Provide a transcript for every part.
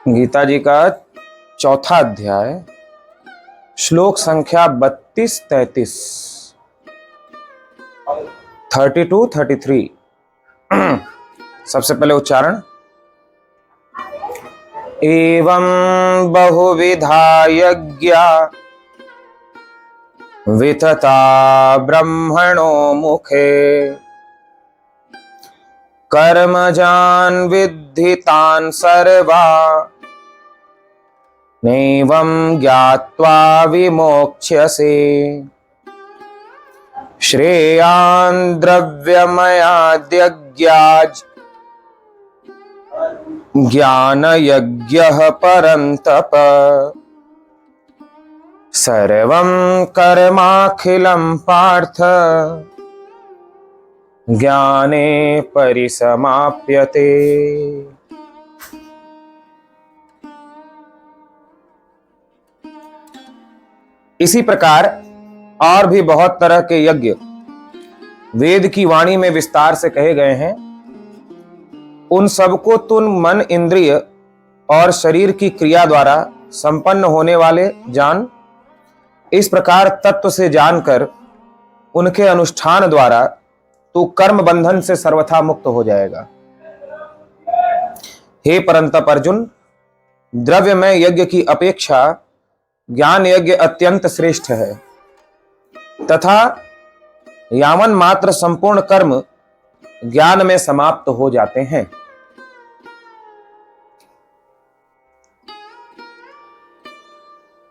गीता जी का चौथा अध्याय, श्लोक संख्या 32-33, 32-33। सबसे पहले उच्चारण। एवं बहुविधा यज्ञा वितता ब्रह्मणो मुखे कर्मजान् विद्धितान् सर्वा नैवं ज्ञात्वा विमोक्ष्यसे श्रेयान् द्रव्यमयाद्यज्ञाज् ज्ञानयज्ञः परन्तप सर्वं कर्माखिलं पार्थ ज्ञाने परिसमाप्यते। इसी प्रकार और भी बहुत तरह के यज्ञ वेद की वाणी में विस्तार से कहे गए हैं। उन सबको तुम मन, इंद्रिय और शरीर की क्रिया द्वारा संपन्न होने वाले जान। इस प्रकार तत्व से जानकर उनके अनुष्ठान द्वारा तू कर्म बंधन से सर्वथा मुक्त हो जाएगा। हे परंतप अर्जुन, द्रव्यमय यज्ञ की अपेक्षा ज्ञान यज्ञ अत्यंत श्रेष्ठ है तथा यावन मात्र संपूर्ण कर्म ज्ञान में समाप्त हो जाते हैं।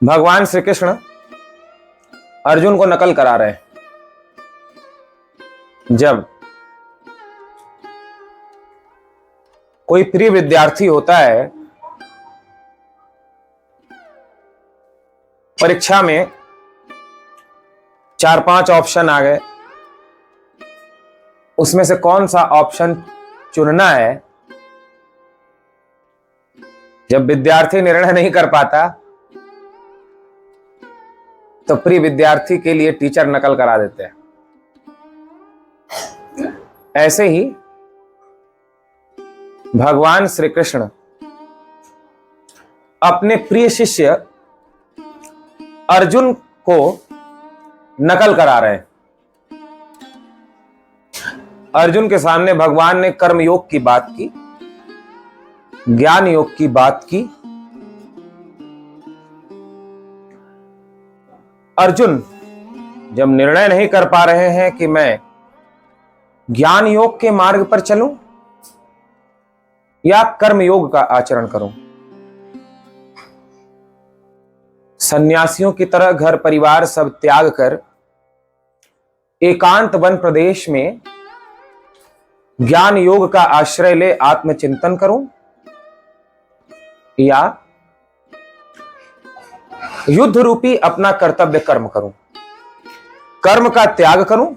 भगवान श्री कृष्ण अर्जुन को नकल करा रहे हैं। जब कोई प्रिय विद्यार्थी होता है, परीक्षा में 4-5 ऑप्शन आ गए, उसमें से कौन सा ऑप्शन चुनना है, जब विद्यार्थी निर्णय नहीं कर पाता तो प्रिय विद्यार्थी के लिए टीचर नकल करा देते हैं। ऐसे ही भगवान श्री कृष्ण अपने प्रिय शिष्य अर्जुन को नकल करा रहे हैं। अर्जुन के सामने भगवान ने कर्म योग की बात की, ज्ञान योग की बात की। अर्जुन जब निर्णय नहीं कर पा रहे हैं कि मैं ज्ञान योग के मार्ग पर चलूं या कर्म योग का आचरण करूं, सन्यासियों की तरह घर परिवार सब त्याग कर एकांत वन प्रदेश में ज्ञान योग का आश्रय ले आत्मचिंतन करूं या युद्ध रूपी अपना कर्तव्य कर्म करूं, कर्म का त्याग करूं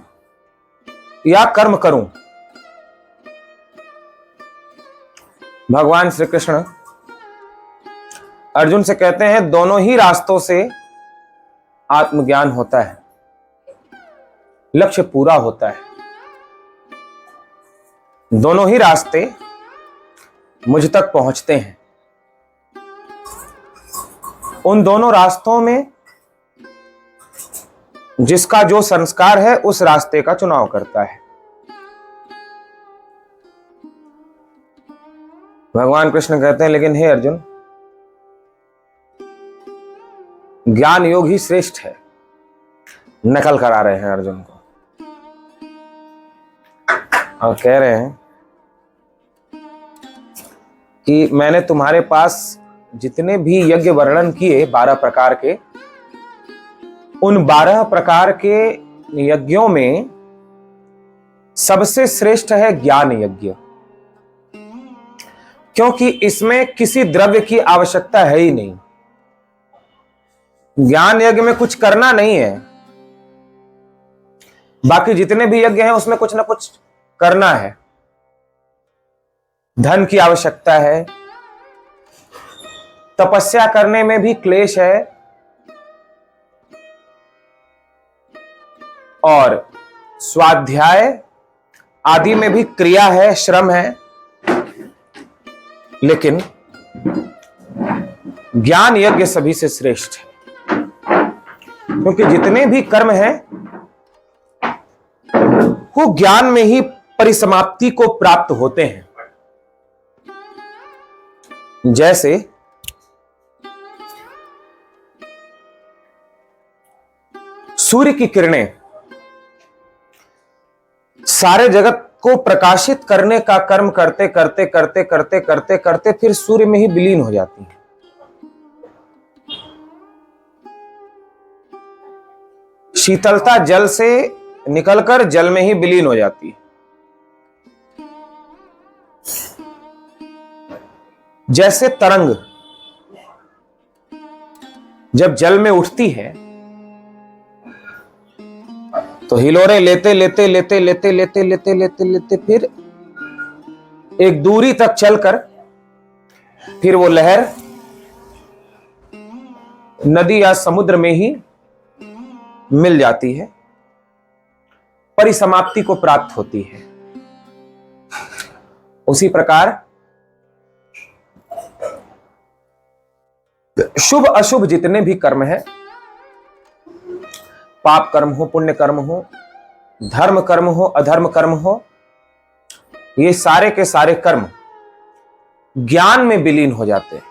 या कर्म करूं। भगवान श्री कृष्ण अर्जुन से कहते हैं दोनों ही रास्तों से आत्मज्ञान होता है, लक्ष्य पूरा होता है। दोनों ही रास्ते मुझ तक पहुंचते हैं। उन दोनों रास्तों में जिसका जो संस्कार है उस रास्ते का चुनाव करता है। भगवान कृष्ण कहते हैं लेकिन हे अर्जुन, ज्ञान योग ही श्रेष्ठ है। नकल करा रहे हैं अर्जुन को और कह रहे हैं कि मैंने तुम्हारे पास जितने भी यज्ञ वर्णन किए 12 प्रकार के, उन 12 प्रकार के यज्ञों में सबसे श्रेष्ठ है ज्ञान यज्ञ, क्योंकि इसमें किसी द्रव्य की आवश्यकता है ही नहीं। ज्ञान यज्ञ में कुछ करना नहीं है, बाकी जितने भी यज्ञ हैं उसमें कुछ ना कुछ करना है। धन की आवश्यकता है, तपस्या करने में भी क्लेश है और स्वाध्याय आदि में भी क्रिया है, श्रम है। लेकिन ज्ञान यज्ञ सभी से श्रेष्ठ है, क्योंकि जितने भी कर्म हैं वो ज्ञान में ही परिसमाप्ति को प्राप्त होते हैं। जैसे सूर्य की किरणें सारे जगत को प्रकाशित करने का कर्म करते करते करते करते करते करते फिर सूर्य में ही विलीन हो जाती हैं। शीतलता जल से निकलकर जल में ही विलीन हो जाती है। जैसे तरंग जब जल में उठती है तो हिलोरे लेते लेते लेते लेते लेते लेते लेते लेते फिर एक दूरी तक चलकर फिर वो लहर नदी या समुद्र में ही मिल जाती है, परिसमाप्ति को प्राप्त होती है। उसी प्रकार शुभ अशुभ जितने भी कर्म हैं, पाप कर्म हो, पुण्य कर्म हो, धर्म कर्म हो, अधर्म कर्म हो, ये सारे के सारे कर्म ज्ञान में विलीन हो जाते हैं।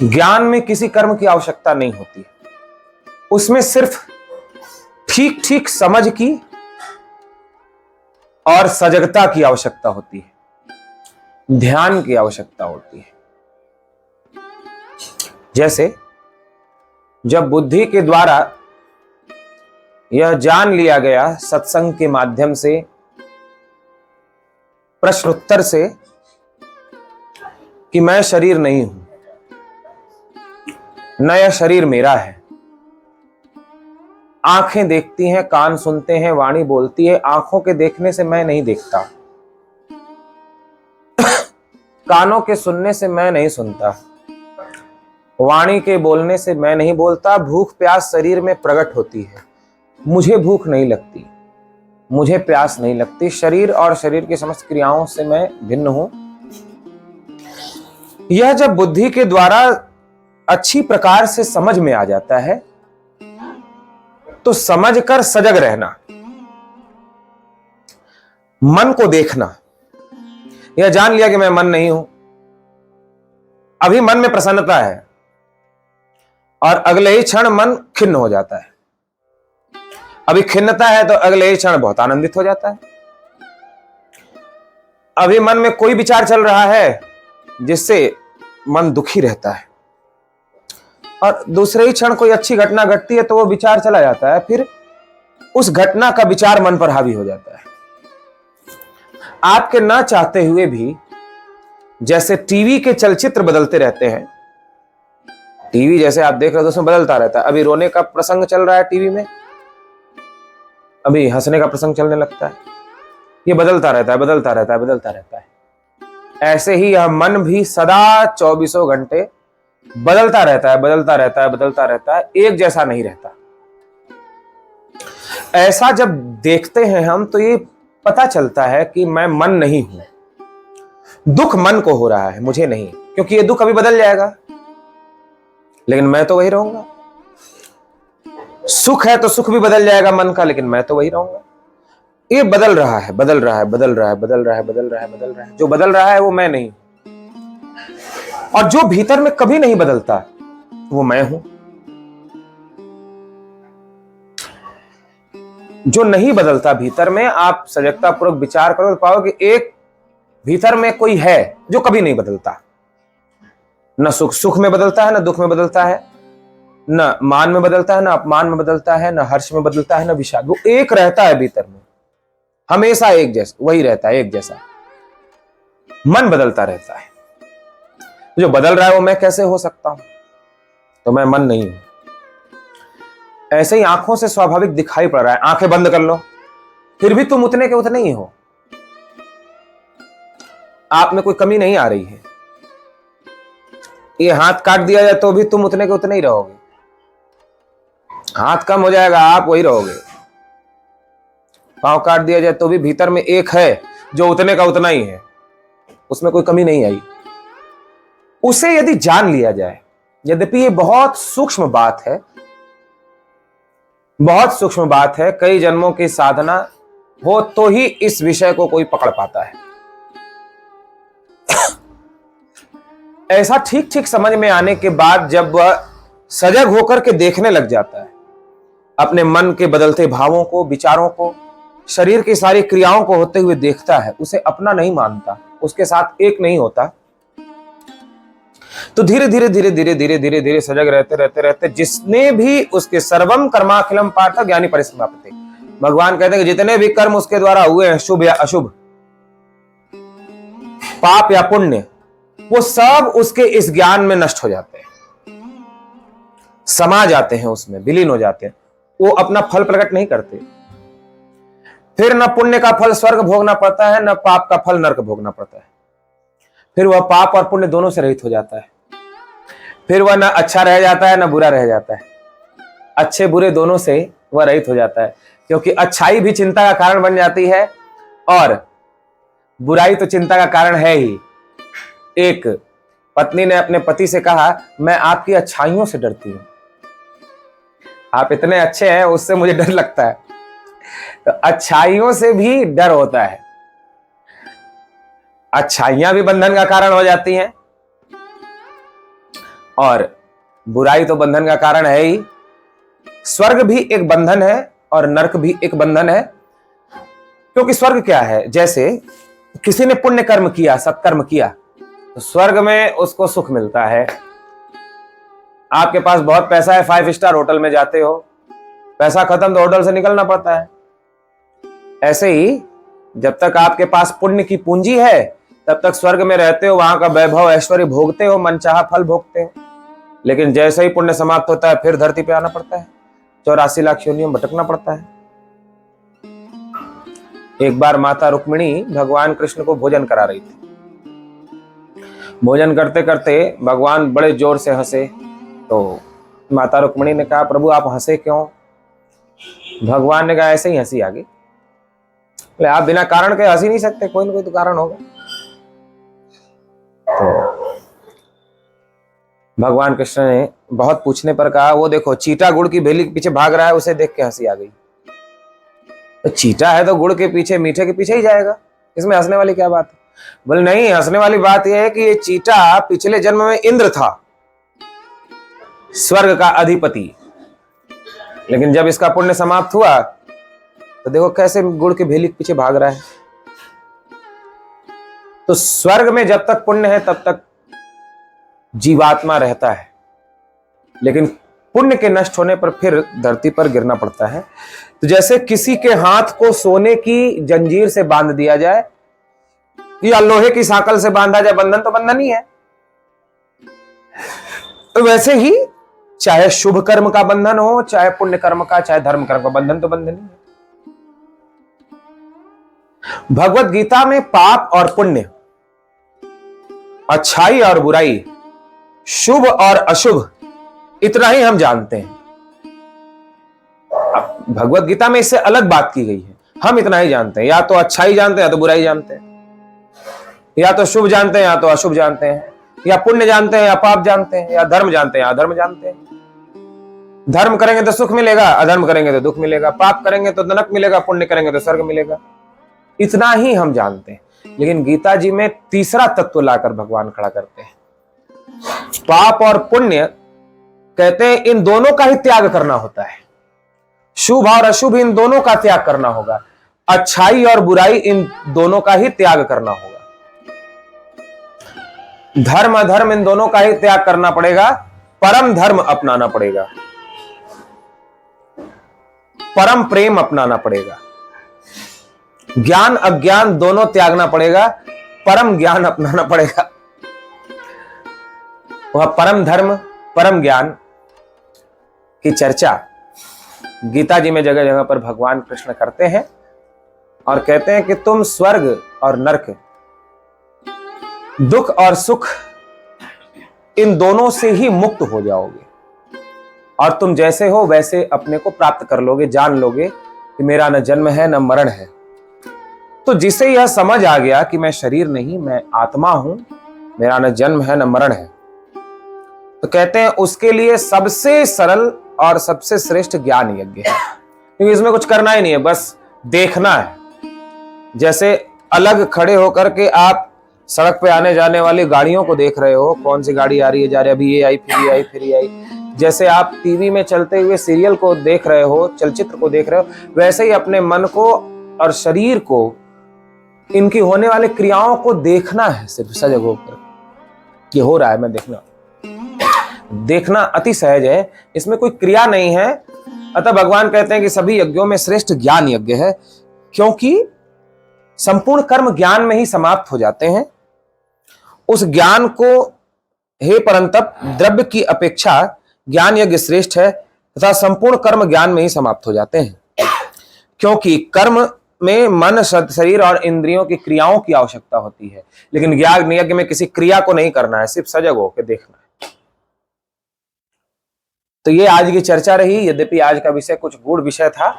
ज्ञान में किसी कर्म की आवश्यकता नहीं होती, उसमें सिर्फ ठीक ठीक समझ की और सजगता की आवश्यकता होती है, ध्यान की आवश्यकता होती है। जैसे जब बुद्धि के द्वारा यह जान लिया गया सत्संग के माध्यम से, प्रश्नोत्तर से, कि मैं शरीर नहीं हूं, न यह शरीर मेरा है। आंखें देखती हैं, कान सुनते हैं, वाणी बोलती है। आंखों के देखने से मैं नहीं देखता, कानों के सुनने से मैं नहीं सुनता, वाणी के बोलने से मैं नहीं बोलता। भूख प्यास शरीर में प्रकट होती है, मुझे भूख नहीं लगती, मुझे प्यास नहीं लगती। शरीर और शरीर की समस्त क्रियाओं से मैं भिन्न हूं। यह जब बुद्धि के द्वारा अच्छी प्रकार से समझ में आ जाता है तो समझकर सजग रहना, मन को देखना। यह जान लिया कि मैं मन नहीं हूं, अभी मन में प्रसन्नता है और अगले ही क्षण मन खिन्न हो जाता है। अभी खिन्नता है तो अगले ही क्षण बहुत आनंदित हो जाता है। अभी मन में कोई विचार चल रहा है जिससे मन दुखी रहता है, और दूसरे ही क्षण कोई अच्छी घटना घटती है तो वो विचार चला जाता है, फिर उस घटना का विचार मन पर हावी हो जाता है। आपके ना चाहते हुए भी जैसे टीवी के चलचित्र बदलते रहते हैं, टीवी जैसे आप देख रहे हो तो उसमें बदलता रहता है। अभी रोने का प्रसंग चल रहा है टीवी में, अभी हंसने का प्रसंग चलने लगता है, ये बदलता रहता है, बदलता रहता है, बदलता रहता है। ऐसे ही यह मन भी सदा 24 घंटे बदलता रहता है, बदलता रहता है, बदलता रहता है, एक जैसा नहीं रहता। ऐसा जब देखते हैं हम तो ये पता चलता है कि मैं मन नहीं हूं। दुख मन को हो रहा है, मुझे नहीं, क्योंकि ये दुख अभी बदल जाएगा, लेकिन मैं तो वही रहूंगा। सुख है तो सुख भी बदल जाएगा मन का, लेकिन मैं तो वही रहूंगा। ये बदल रहा है, बदल रहा है, बदल रहा है, बदल रहा है, बदल रहा है, बदल रहा है। जो बदल रहा है वो मैं नहीं, और जो भीतर में कभी नहीं बदलता वो मैं हूं। जो नहीं बदलता भीतर में, आप सजगता पूर्वक विचार करो तो पाओगे एक भीतर में कोई है जो कभी नहीं बदलता। न सुख सुख में बदलता है, न दुख में बदलता है, न मान में बदलता है, न अपमान में बदलता है, न हर्ष में बदलता है, न विषाद। वो एक रहता है भीतर में, हमेशा एक जैसा, वही रहता है, एक जैसा। मन बदलता रहता है, जो बदल रहा है वो मैं कैसे हो सकता हूं? तो मैं मन नहीं हूं। ऐसे ही आंखों से स्वाभाविक दिखाई पड़ रहा है, आंखें बंद कर लो, फिर भी तुम उतने के उतने ही हो। आप में कोई कमी नहीं आ रही है। ये हाथ काट दिया जाए तो भी तुम उतने के उतने ही रहोगे। हाथ कम हो जाएगा, आप वही रहोगे। पांव काट दिया जाए तो भी भीतर में एक है जो उतने का उतना ही है, उसमें कोई कमी नहीं आई। उसे यदि जान लिया जाए, यद्यपि ये बहुत सूक्ष्म बात है, बहुत सूक्ष्म बात है, कई जन्मों की साधना हो तो ही इस विषय को कोई पकड़ पाता है। ऐसा ठीक ठीक समझ में आने के बाद जब वह सजग होकर के देखने लग जाता है, अपने मन के बदलते भावों को, विचारों को, शरीर की सारी क्रियाओं को होते हुए देखता है, उसे अपना नहीं मानता, उसके साथ एक नहीं होता, तो धीरे धीरे धीरे धीरे धीरे धीरे धीरे सजग रहते रहते रहते जिसने भी उसके सर्वम कर्माखिलम पार्थ ज्ञानी परिसमाप्ति, भगवान कहते हैं कि जितने भी कर्म उसके द्वारा हुए हैं, शुभ या अशुभ, पाप या पुण्य, वो सब उसके इस ज्ञान में नष्ट हो जाते हैं, समा जाते हैं, उसमें विलीन हो जाते हैं। वो अपना फल प्रकट नहीं करते। फिर न पुण्य का फल स्वर्ग भोगना पड़ता है, न पाप का फल नरक भोगना पड़ता है। फिर वह पाप और पुण्य दोनों से रहित हो जाता है। फिर वह न अच्छा रह जाता है, न बुरा रह जाता है। अच्छे बुरे दोनों से वह रहित हो जाता है, क्योंकि अच्छाई भी चिंता का कारण बन जाती है और बुराई तो चिंता का कारण है ही। एक पत्नी ने अपने पति से कहा, मैं आपकी अच्छाइयों से डरती हूं, आप इतने अच्छे हैं, उससे मुझे डर लगता है। तो अच्छाइयों से भी डर होता है। अच्छाइयां भी बंधन का कारण हो जाती हैं और बुराई तो बंधन का कारण है ही। स्वर्ग भी एक बंधन है और नरक भी एक बंधन है, क्योंकि स्वर्ग क्या है, जैसे किसी ने पुण्य कर्म किया, सत्कर्म किया, तो स्वर्ग में उसको सुख मिलता है। आपके पास बहुत पैसा है, 5 स्टार होटल में जाते हो, पैसा खत्म तो होटल से निकलना पड़ता है। ऐसे ही जब तक आपके पास पुण्य की पूंजी है, तब तक स्वर्ग में रहते हो, वहां का वैभव ऐश्वर्य भोगते हो, मनचाहा फल भोगते हो। लेकिन जैसे ही पुण्य समाप्त होता है, फिर धरती पे आना पड़ता है, 84 लाख योनियों में भटकना पड़ता है। एक बार माता रुक्मिणी भगवान कृष्ण को भोजन करा रही थी। भोजन करते करते भगवान बड़े जोर से हंसे, तो माता रुक्मिणी ने कहा, प्रभु आप हंसे क्यों? भगवान ने कहा, ऐसे ही हंसी आ गई। आप बिना कारण के हंस ही नहीं सकते, कोई ना कोई तो कारण होगा। तो भगवान कृष्ण ने बहुत पूछने पर कहा, वो देखो चीटा गुड़ की भेली के पीछे भाग रहा है, उसे देख के हंसी आ गई। तो चीटा है तो गुड़ के पीछे, मीठे के पीछे ही जाएगा, इसमें हंसने वाली क्या बात है? बोले नहीं, हंसने वाली बात यह है कि ये चीटा पिछले जन्म में इंद्र था, स्वर्ग का अधिपति, लेकिन जब इसका पुण्य समाप्त हुआ तो देखो कैसे गुड़ के भेली के पीछे भाग रहा है। तो स्वर्ग में जब तक पुण्य है तब तक जीवात्मा रहता है, लेकिन पुण्य के नष्ट होने पर फिर धरती पर गिरना पड़ता है। तो जैसे किसी के हाथ को सोने की जंजीर से बांध दिया जाए या लोहे की साकल से बांधा जाए, बंधन तो बंधन ही है। तो वैसे ही चाहे शुभ कर्म का बंधन हो, चाहे पुण्य कर्म का, चाहे धर्म कर्म का, बंधन तो बंधन ही है। भगवत गीता में पाप और पुण्य, अच्छाई और बुराई, शुभ और अशुभ, इतना ही हम जानते हैं। भगवत गीता में इससे अलग बात की गई है। हम इतना ही जानते हैं, या तो अच्छाई जानते हैं या तो बुराई जानते हैं, या तो शुभ जानते हैं या तो अशुभ जानते हैं, या पुण्य जानते हैं या पाप जानते हैं, या धर्म जानते हैं या अधर्म जानते हैं। धर्म करेंगे तो सुख मिलेगा, अधर्म करेंगे तो दुख मिलेगा, पाप करेंगे तो नरक मिलेगा, पुण्य करेंगे तो स्वर्ग मिलेगा। इतना ही हम जानते हैं। लेकिन गीता जी में तीसरा तत्व लाकर भगवान खड़ा करते हैं। पाप और पुण्य कहते हैं इन दोनों का ही त्याग करना होता है। शुभ और अशुभ इन दोनों का त्याग करना होगा। अच्छाई और बुराई इन दोनों का ही त्याग करना होगा। धर्म अधर्म इन दोनों का ही त्याग करना पड़ेगा। परम धर्म अपनाना पड़ेगा, परम प्रेम अपनाना पड़ेगा। ज्ञान अज्ञान दोनों त्यागना पड़ेगा, परम ज्ञान अपनाना पड़ेगा। वह परम धर्म परम ज्ञान की चर्चा गीता जी में जगह जगह पर भगवान कृष्ण करते हैं और कहते हैं कि तुम स्वर्ग और नरक, दुख और सुख, इन दोनों से ही मुक्त हो जाओगे और तुम जैसे हो वैसे अपने को प्राप्त कर लोगे। जान लोगे कि मेरा न जन्म है न मरण है। तो जिसे यह समझ आ गया कि मैं शरीर नहीं, मैं आत्मा हूं, मेरा न जन्म है न मरण है। तो कहते हैं उसके लिए सबसे सरल और सबसे श्रेष्ठ ज्ञान यज्ञ है, क्योंकि इसमें कुछ करना ही नहीं है, बस देखना है। जैसे अलग खड़े होकर के आप सड़क पे आने जाने वाली गाड़ियों को देख रहे हो, कौन सी गाड़ी आ रही है जा रही है, अभी ये आई फिर ये आई फिर ये आई। जैसे आप टीवी में चलते हुए सीरियल को देख रहे हो, चलचित्र को देख रहे हो, वैसे ही अपने मन को और शरीर को, इनकी होने वाली क्रियाओं को देखना है, सिर्फ सजग होकर कि हो रहा है, मैं देखना अति सहज है, इसमें कोई क्रिया नहीं है। अतः भगवान कहते हैं कि सभी यज्ञों में श्रेष्ठ ज्ञान यज्ञ है, क्योंकि संपूर्ण कर्म ज्ञान में ही समाप्त हो जाते हैं। उस ज्ञान को, हे परंतप, द्रव्य की अपेक्षा ज्ञान यज्ञ श्रेष्ठ है तथा संपूर्ण कर्म ज्ञान में ही समाप्त हो जाते हैं, क्योंकि कर्म में मन, शरीर और इंद्रियों की क्रियाओं की आवश्यकता होती है, लेकिन ज्ञान यज्ञ में किसी क्रिया को नहीं करना है, सिर्फ सजग होकर देखना है। तो ये आज की चर्चा रही। यद्यपि आज का विषय कुछ गूढ़ विषय था,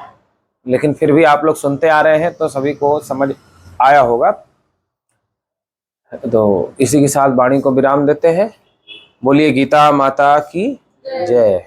लेकिन फिर भी आप लोग सुनते आ रहे हैं तो सभी को समझ आया होगा। तो इसी के साथ वाणी को विराम देते हैं। बोलिए गीता माता की जय।